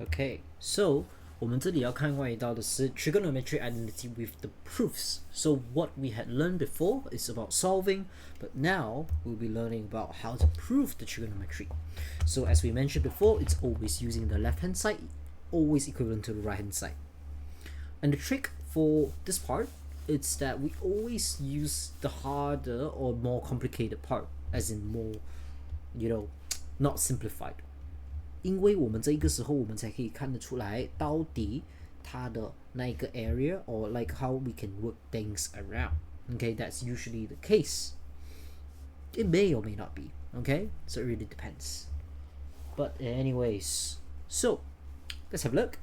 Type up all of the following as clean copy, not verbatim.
Okay, so 我们这里要看关于到的是 trigonometry identity with the proofs. So what we had learned before is about solving, but now we'll be learning about how to prove the trigonometry. So as we mentioned before, it's always using the left hand side, always equivalent to the right hand side. And the trick for this part is that we always use the harder or more complicated part, as in more, not simplified. 因为我们这个时候我们才可以看得出来到底它的那一个 area or like how we can work things around. Okay, that's usually the case. It may or may not be. Okay, so it really depends. But anyways, so let's have a look.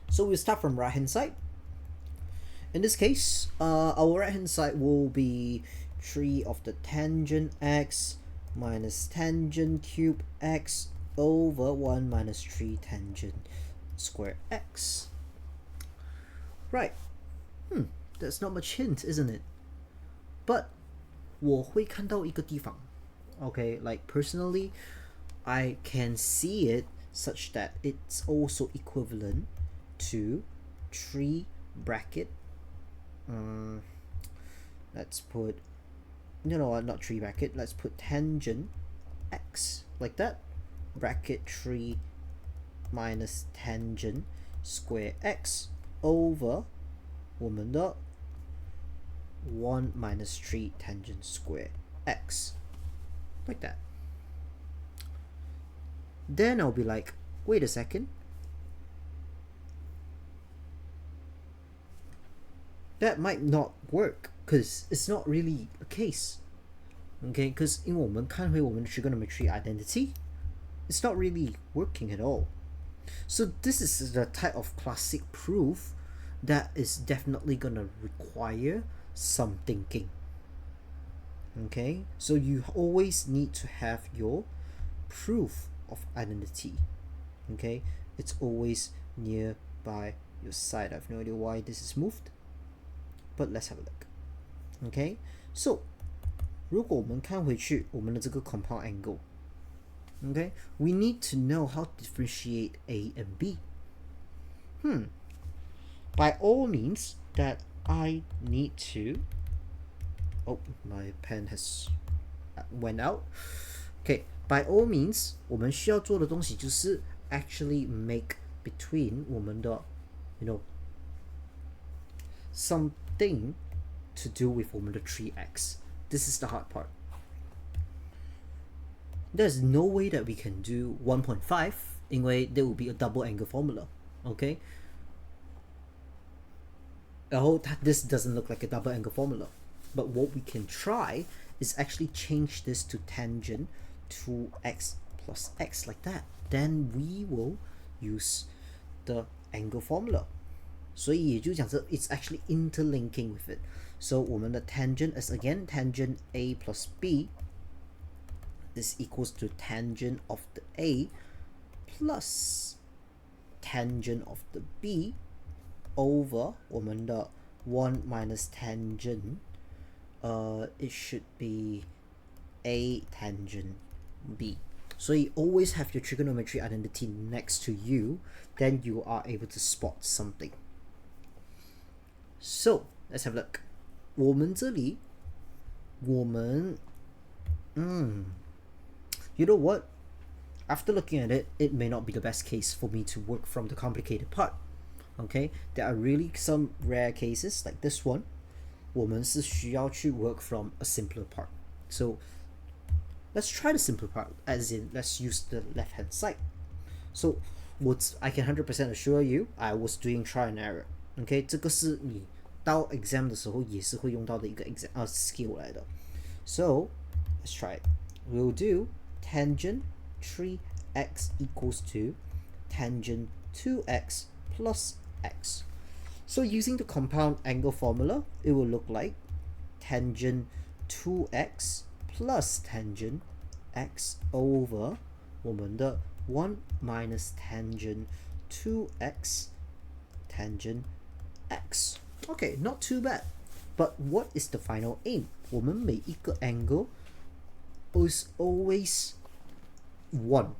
So we'll start from right hand side. In this case, our right hand side will be 3 of the tangent x minus tangent cube x over 1 minus 3 tangent square x. Right. That's not much hint, isn't it? But 我会看到一个地方. Okay, like personally, I can see it such that it's also equivalent to 3 bracket. Let's put, not 3 bracket, let's put tangent x like that. Bracket 3 minus tangent square x over 我们的 1 minus 3 tangent square x. Like that. Then I'll be like, wait a second. That might not work because it's not really a case. Okay, because 因为我们看回我们的 trigonometry identity, it's not really working at all. So this is the type of classic proof that is definitely gonna require some thinking. Okay, so you always need to have your proof of identity. Okay, it's always nearby your side. I have no idea why this is moved, but let's have a look. Okay, so 如果我们看回去我们的这个 compound angle, okay, we need to know how to differentiate A and B. By all means that I need to, oh, my pen has went out. Okay, by all means 我们需要做的东西就是 actually make between 我们的 something to do with 我们的 3x. This is the hard part. There's no way that we can do 1.5 因为 there will be a double angle formula. Okay? This doesn't look like a double angle formula. But what we can try is actually change this to tangent 2x plus x like that. Then we will use the angle formula. 所以也就讲这 it's actually interlinking with it. So 我们的 tangent is again tangent a plus b. This equals to tangent of the a plus tangent of the b over 我们的 1 minus tangent. It should be a tangent b. So you always have your trigonometry identity next to you, then you are able to spot something. So let's have a look. 我们这里you know what? After looking at it, it may not be the best case for me to work from the complicated part. Okay, there are really some rare cases like this one. 我们是需要去 work from a simpler part. So let's try the simpler part, as in let's use the left hand side. So I can 100% assure you, I was doing trial and error. Okay, 这个是你到 exam 的时候也是会用到的一个 skill 来的. So let's try it. We'll do tangent 3x equals to tangent 2x plus x. So using the compound angle formula, it will look like tangent 2x plus tangent x over 我们的 1 minus tangent 2x tangent x. Okay, not too bad. But what is the final aim? 我们每一个 angle is always 1.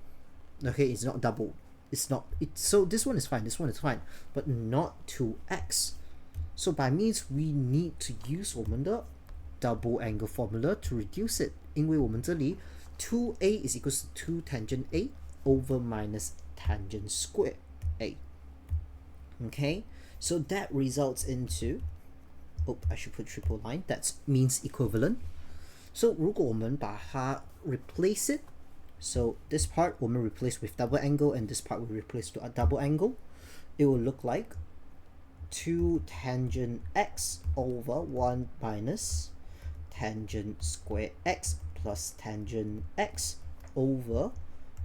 Okay, it's not double. it's not so this one is fine, but not 2x. So by means we need to use 我们的 double angle formula to reduce it. 因为我们这里 2a is equals to 2 tangent a over minus tangent square a. Okay, so that results into, oh, I should put triple line, that's means equivalent. So 如果我们把它 replace it, so this part 我们 replace with double angle and this part we replace to a double angle, it will look like 2 tangent x over 1 minus tangent square x plus tangent x over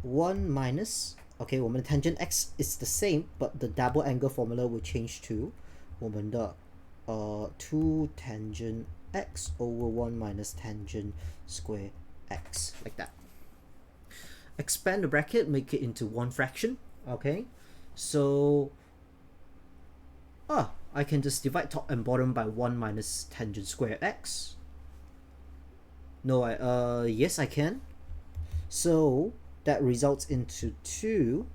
1 minus, okay, 我们的 tangent x is the same, but the double angle formula will change to 我们的2 tangent x over 1 minus tangent square x, like that. Expand the bracket, make it into one fraction. Okay, so I can just divide top and bottom by 1 minus tangent square x. No, yes I can. So that results into 2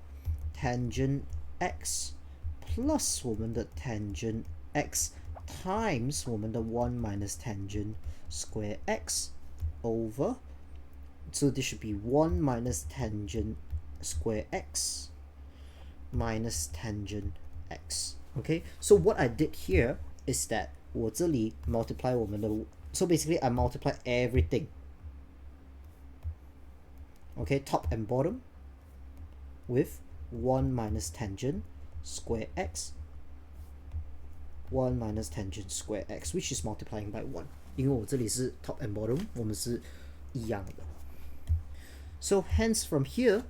tangent x plus 我们的 tangent x times 我们的 1 minus tangent square x over, so this should be 1 minus tangent square x minus tangent x. Okay, so what I did here is that 我这里 multiply 我们的 so basically I multiply everything, okay, top and bottom with 1 minus tangent square x, 1 minus tangent square x, which is multiplying by 1. 因为我这里是 top and bottom 我们是一样的. So hence from here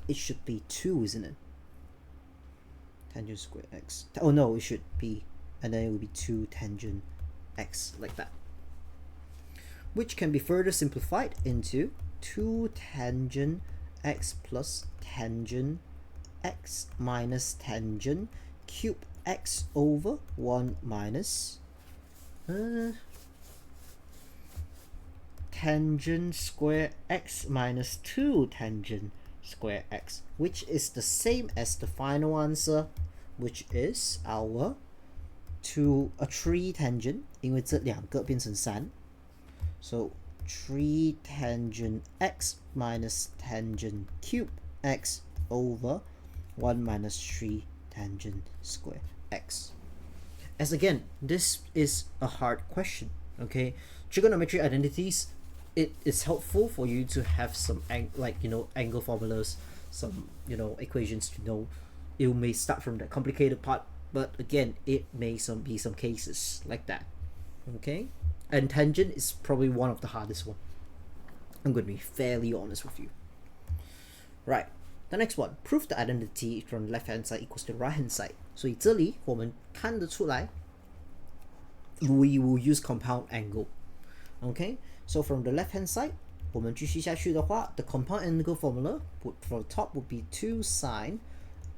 it should be 2, isn't it? Tangent square x. Oh no, it should be, and then it will be 2 tangent x, like that. Which can be further simplified into 2 tangent x plus tangent x minus tangent cube x over 1 minus tangent square x minus 2 tangent square x, which is the same as the final answer, which is our 3 tangent, 因为这两个变成3, so 3 tangent x minus tangent cube x over 1 minus 3 tangent square x. As again, this is a hard question, okay? Trigonometry identities, it is helpful for you to have some angle formulas, some equations to know. You may start from the complicated part, but again, it may be some cases like that, okay? And tangent is probably one of the hardest one. I'm going to be fairly honest with you. Right, the next one, prove the identity from the left hand side equals to the right hand side. 所以这里我们看得出来 we will use compound angle. Okay, so from the left hand side 我们继续下去的话 the compound angle formula for the top would be 2 sine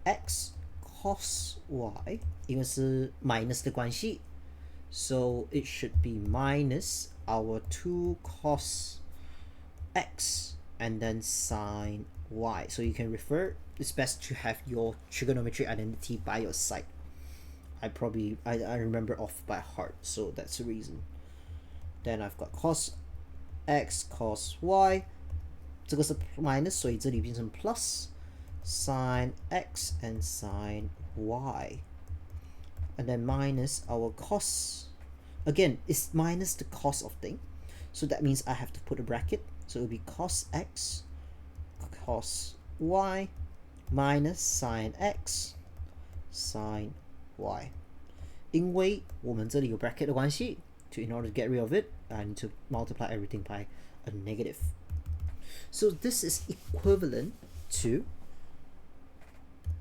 x cos y, 因为是 minus 的关系 so it should be minus our 2 cos x and then sine y. So you can refer, it's best to have your trigonometry identity by your side. I remember off by heart, so that's the reason. Then I've got cos x cos y, 这个是 minus, 所以这里变成 plus sine x and sine y, and then minus our cos, again it's minus the cos of thing, so that means I have to put a bracket, so it will be cos x cos y minus sine x sine y. 因为我们这里有 bracket 的关系 in order to get rid of it, I need to multiply everything by a negative. So this is equivalent to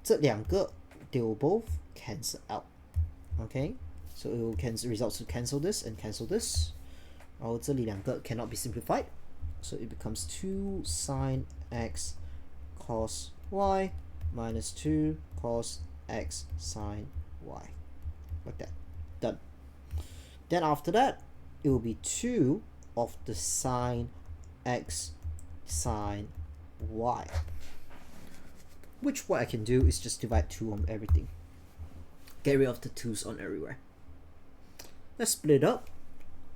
这两个 they will both cancel out. Okay, so it will results to cancel this and cancel this. 然后这里两个 cannot be simplified, so it becomes 2 sine x cos y minus 2 cos x sine y, like that. Done. Then after that it will be 2 of the sine x sine y. which what I can do is just divide 2 on everything. Get rid of the 2's on everywhere. Let's split it up.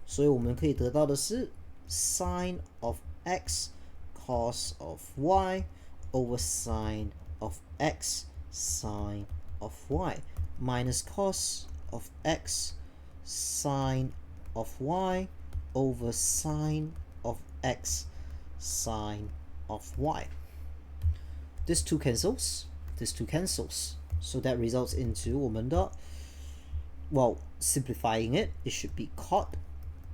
所以我们可以得到的是 sine of x cos of y over sine of x sine of y minus cos of x sine of y over sine of x sine of y. This 2 cancels, this 2 cancels. So that results into 我们的 well, simplifying it, it should be cot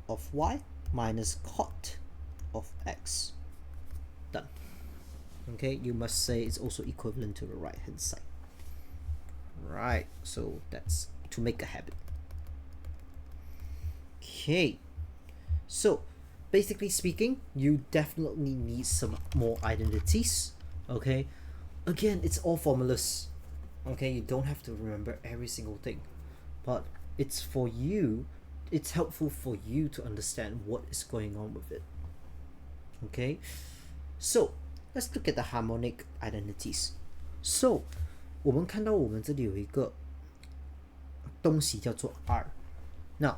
of y minus cot of x. Done. Okay, you must say it's also equivalent to the right hand side. Right, so that's to make a habit. Okay, so basically speaking, you definitely need some more identities. Okay, again, it's all formulas. Okay, you don't have to remember every single thing, but it's for you, it's helpful for you to understand what is going on with it. Okay, so let's look at the harmonic identities. So 我们看到我们这里有一个东西叫做 R. Now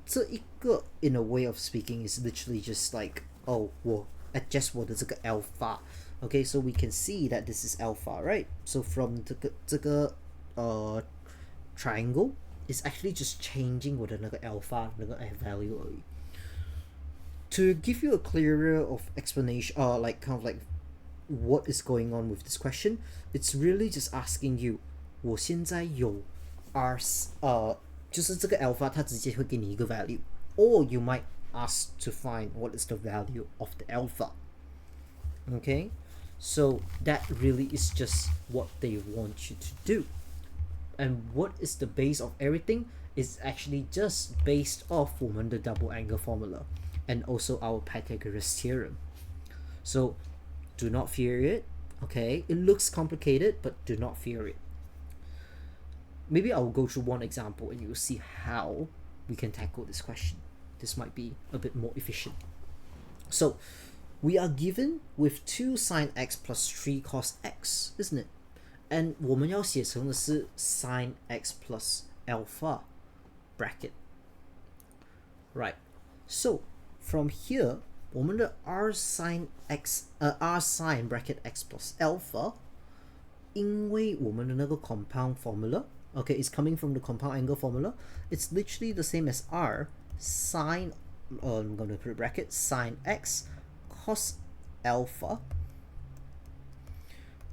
这一个 in a way of speaking is literally just like, oh, 我 adjust 我的这个 alpha. Okay, so we can see that this is alpha, right? So from 这个triangle is actually just changing 我的那个 alpha 那个 value 而已。To give you a clearer of explanation, like kind of like what is going on with this question, it's really just asking you, 我现在有 R 就是这个 alpha 它直接会给你一个 value, or you might ask to find what is the value of the alpha. Okay, so that really is just what they want you to do. And what is the base of everything is actually just based off 我们的 double angle formula and also our Pythagoras theorem. So do not fear it. Okay, it looks complicated, but do not fear it. Maybe I'll go through one example and you'll see how we can tackle this question. This might be a bit more efficient. So we are given with 2 sine x plus 3 cos x, isn't it? And 我们要写成的是 sine x plus alpha bracket. Right. So from here, 我们的 r sine bracket x plus alpha, 因为我们的那个 compound formula, okay, it's coming from the compound angle formula, it's literally the same as r sine, I'm going to put a bracket, sine x cos alpha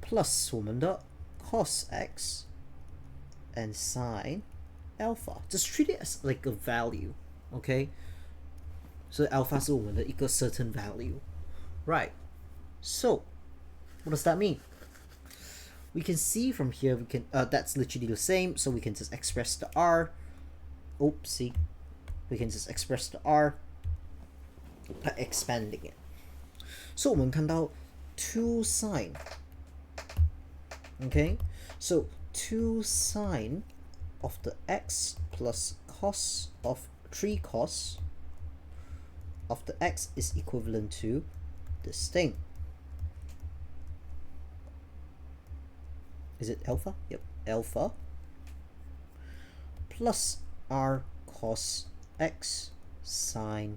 plus 我们的 cos x and sine alpha. Just treat it as like a value, okay? So alpha 是我们的一个 certain value, right? So what does that mean? We can see from here, we can that's literally the same, so we can just express the r. Oopsie. We can just express the r by expanding it. So 我们看到 2 sine. Okay, so 2 sine of the x plus cos of 3 cos of the x is equivalent to this thing. Is it alpha? Yep, alpha plus r cos x sine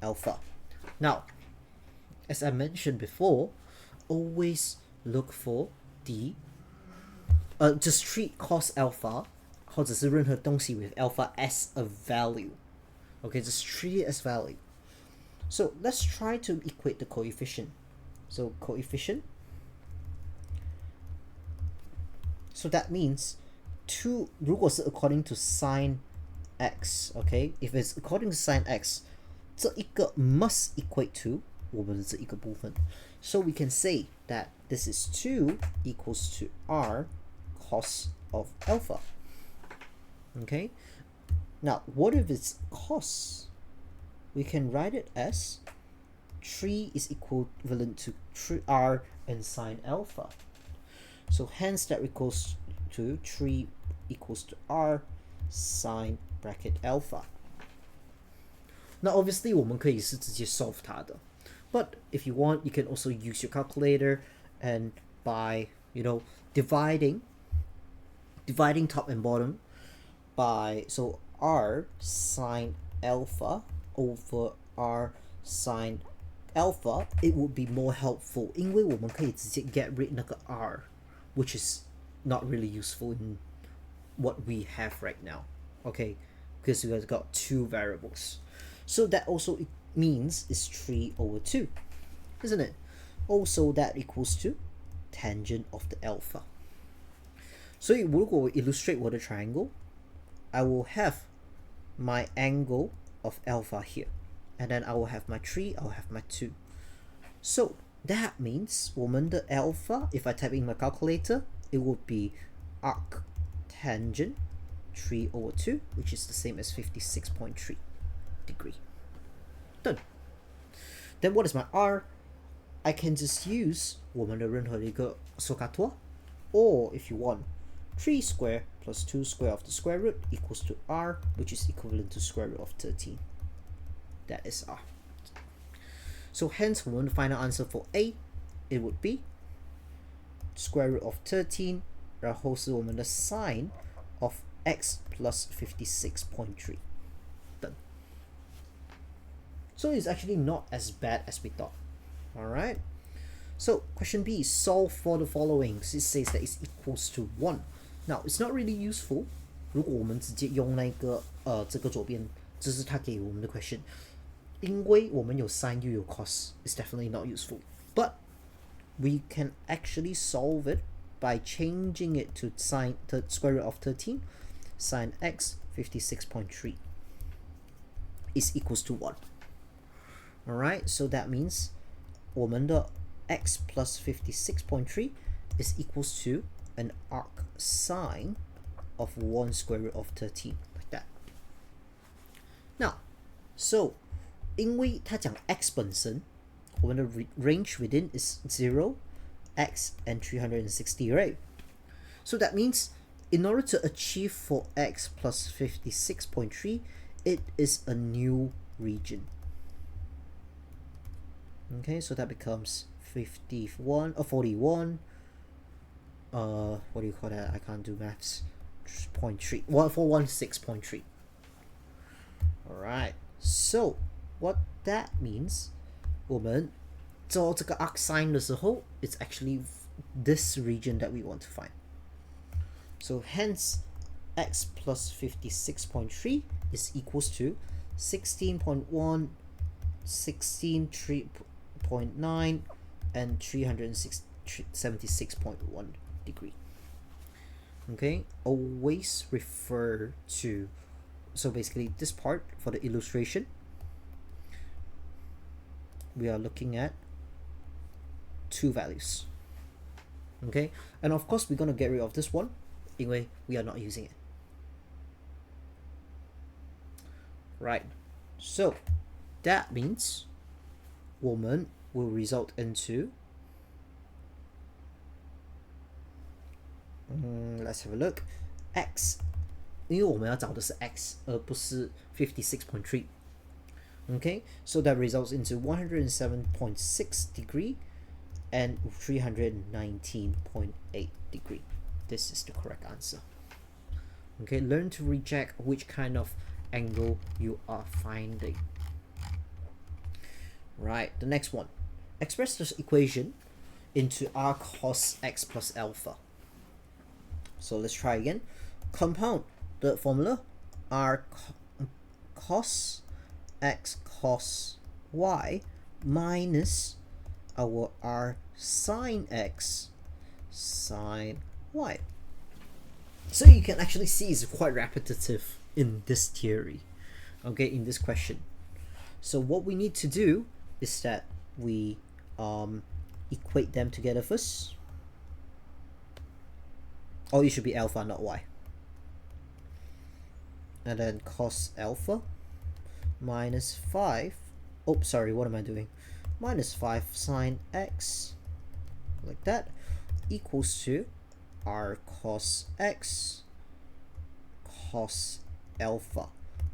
alpha. Now, as I mentioned before, always look for the just treat cos alpha 或者是任何东西 with alpha as a value. Okay, just treat it as value. So let's try to equate the coefficient. So coefficient. So that means 2, 如果是 according to sine x, okay? If it's according to sine x, 这一个 must equate to 我们的这一个部分. So we can say that this is 2 equals to r cos of alpha. Okay? Now, what if it's cos? We can write it as 3 is equivalent to r and sine alpha. So hence that equals to 3 equals to r sine bracket alpha. Now obviously 我们可以是直接 solve 它的, but if you want, you can also use your calculator and by, dividing top and bottom by, so r sine alpha over r sine alpha, it would be more helpful, 因为我们可以直接 get rid 那个 r, which is not really useful in what we have right now, okay, because we have got two variables. So that also means it's 3 over 2, isn't it? Also that equals to tangent of the alpha. 所以如果我 illustrate 我的 triangle, I will have my angle of alpha here, and then I will have my 3, I will have my 2. So that means 我们的 alpha, if I type in my calculator, it would be arc tangent 3 over 2, which is the same as 56.3 degree. Done. Then what is my r? I can just use 我们的任何一个手卡图, or if you want, 3 square plus 2 square of the square root equals to r, which is equivalent to square root of 13. That is r. So hence, 我们的 final answer for A, it would be square root of 13, 然后是我们的 sine of x plus 56.3. Done. So it's actually not as bad as we thought. Alright. So question B, solve for the following. It says that it's equals to 1. Now it's not really useful 如果我们直接用那个这个左边，这是他给我们的 question， 因为我们有 sine 又有 cos, it's definitely not useful. But we can actually solve it by changing it to sine the square root of 13, sine x 56.3 is equals to 1. Alright, so that means 我们的 x plus 56.3 is equals to an arc sine of 1 square root of 13, like that. Now, so 因为它讲 x 本身，我们的 range within is 0, x and 360, right? So that means in order to achieve for x plus 56.3, it is a new region. Okay, so that becomes 51 or 41. What do you call that? I can't do maths. 0.3, 416.3. Alright, so what that means, 我们做这个 arc sine 的时候, it's actually this region that we want to find. So hence, x plus 56.3 is equals to 16.1, 16.3.9, and 376.1 degree. Okay, always refer to, so basically this part for the illustration, we are looking at two values. Okay, and of course we're going to get rid of this one, anyway we are not using it. Right, so that means 我们 will result into, let's have a look, x, 因为我们要找的是 x 而不是 56.3. Okay, so that results into 107.6 degree and 319.8 degree. This is the correct answer. Okay, learn to reject which kind of angle you are finding. Right, the next one. Express this equation into r cos x plus alpha. So let's try again. Compound the formula r cos x cos y minus our r sine x sine y. So you can actually see it's quite repetitive in this theory, okay, in this question. So what we need to do is that we equate them together first. Oh, it should be alpha, not y. And then cos alpha minus 5, oh sorry, what am I doing, minus 5 sine x, like that, equals to r cos x cos alpha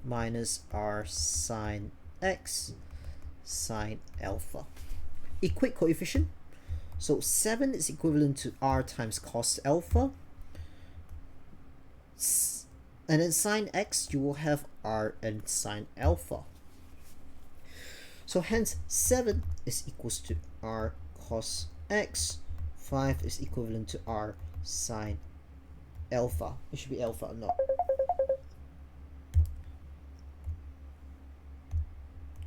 minus r sine x sine alpha. Equate coefficient, So 7 is equivalent to r times cos alpha. And then sine x, you will have r and sine alpha. So hence 7 is equals to r cos x. 5 is equivalent to r sine alpha. It should be alpha, no.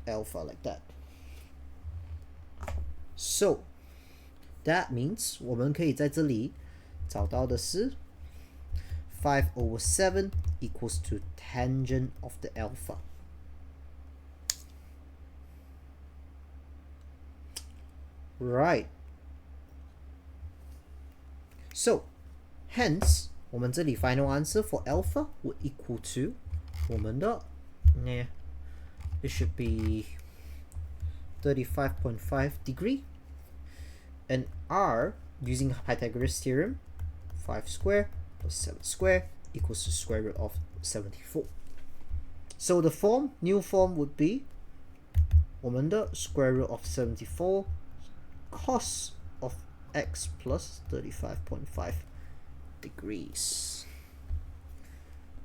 Alpha, like that. So that means 我们可以在这里找到的是 5/7 equals to tangent of the alpha. Right. So hence 我们这里 final answer for alpha would equal to 我们的 it should be 35.5 degree, and r, using Pythagoras theorem, 5 square plus 7 square equals to square root of 74. So the new form would be 我们的 square root of 74 cos of x plus 35.5 degrees.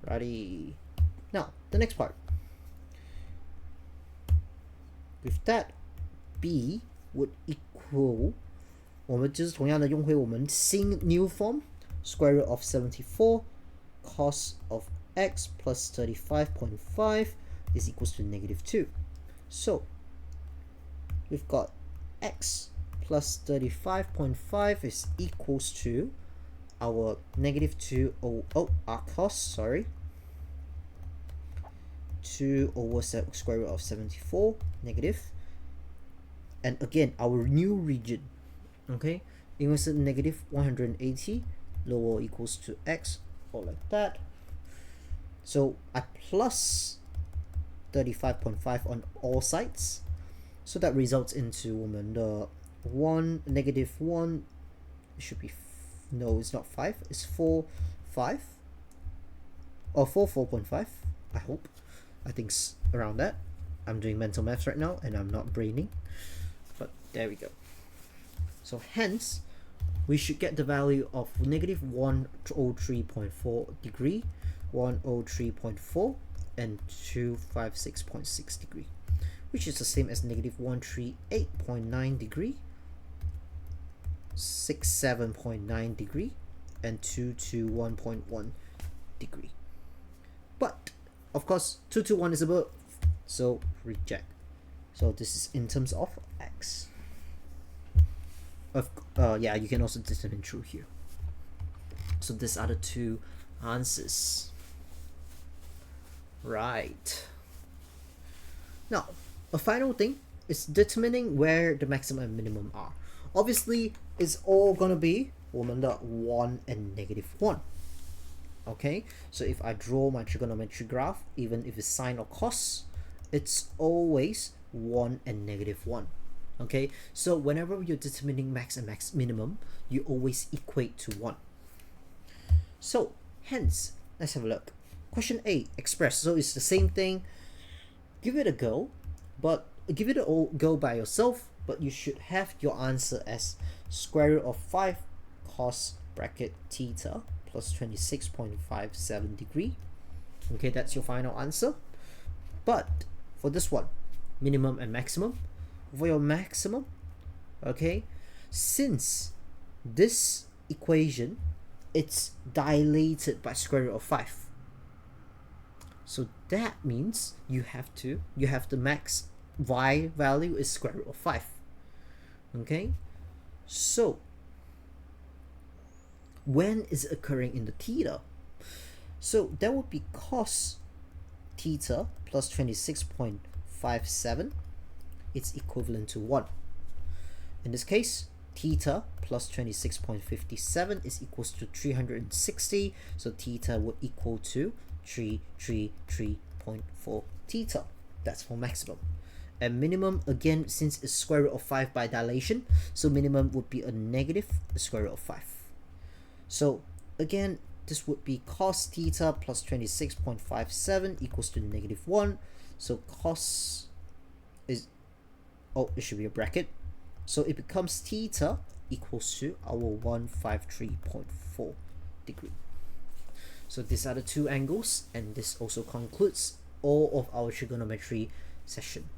Righty. Now the next part. With that, b would equal 我们就是同样的用回我们新 new form, square root of 74 cos of x plus 35.5 is equals to -2. So we've got x plus 35.5 is equals to our -2 our cos, sorry, 2 over square root of 74 negative, and again our new region, okay, 因为是-180 lower or equals to x, or like that. So I plus 35.5 on all sides, so that results into 我们的 -1 should be no, it's not 5, it's 4 5 or 4.5, I hope. I think it's around that. I'm doing mental maths right now and I'm not braining, but there we go. So hence we should get the value of -103.4 degree, 103.4 and 256.6 degree, which is the same as -138.9 degree, 67.9 degree and 221.1 degree. But of course 221 is above, so reject. So this is in terms of x. Yeah, you can also determine true here. So these are the two answers. Right. Now, a final thing is determining where the maximum and minimum are. Obviously, it's all gonna be 我们的 1 and -1. Okay, so if I draw my trigonometry graph, even if it's sine or cos, it's always 1 and -1. Okay, so whenever you're determining max and minimum, you always equate to 1. So hence, let's have a look. Question A, express. So it's the same thing. Give it a go, but give it a go by yourself, but you should have your answer as square root of 5 cos bracket theta plus 26.57 degree. Okay, that's your final answer. But for this one, minimum and maximum, for your maximum, okay, since this equation, it's dilated by square root of 5. So that means you have the max y value is square root of 5. Okay, so when is it occurring in the theta? So that would be cos theta plus 26.57. It's equivalent to 1. In this case, theta plus 26.57 is equals to 360. So theta would equal to 333.4 theta. That's for maximum. And minimum, again, since it's square root of 5 by dilation, so minimum would be a negative square root of 5. So again, this would be cos theta plus 26.57 equals to -1. So cos is, it should be a bracket. So it becomes theta equals to our 153.4 degree. So these are the two angles, and this also concludes all of our trigonometry session.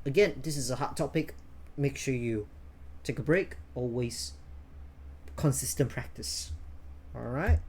Again, this is a hard topic. Make sure you take a break. Always consistent practice. All right.